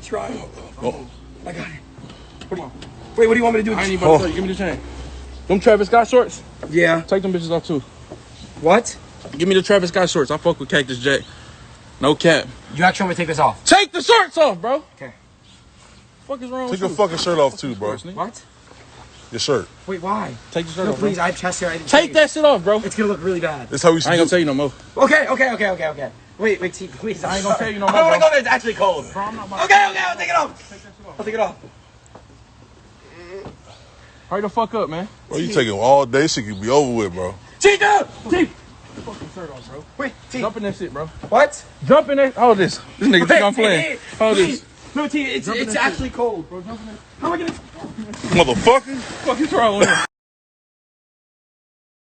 try. Oh. I got it. Wait, what do you want me to do? I ain't even about to tell you. Give me the chain. Them Travis Scott shorts? Yeah. Take them bitches off too. What? Give me the Travis Scott shorts. I fuck with Cactus Jack. No cap. You actually want me to take this off? Take the shorts off, bro. Okay. Fuck is wrong Take with your you? fucking shirt off too, bro. What? Your shirt. Wait, why? Take the shirt No, off, please, bro. I have chest hair. I didn't Take shave. that shit off, bro. It's gonna look really bad. That's how we should I ain't do gonna tell you no more. Okay. Wait, T, please. I ain't gonna tell you no I more, don't wanna bro. go there. It's actually cold. Bro, I'm not about Okay, I'll take it off. I'll take it off. Hurry the fuck up, man. Bro, you taking all day, shit could be over with, bro. T, dude! T! Fucking shirt off, bro. Wait, T. Jump in that shit, bro. What? Jump in that. Hold this. This nigga think I'm playing. Hold this. No, T, it's actually cold, bro. How am I gonna... Motherfucker. Fuck is wrong with him?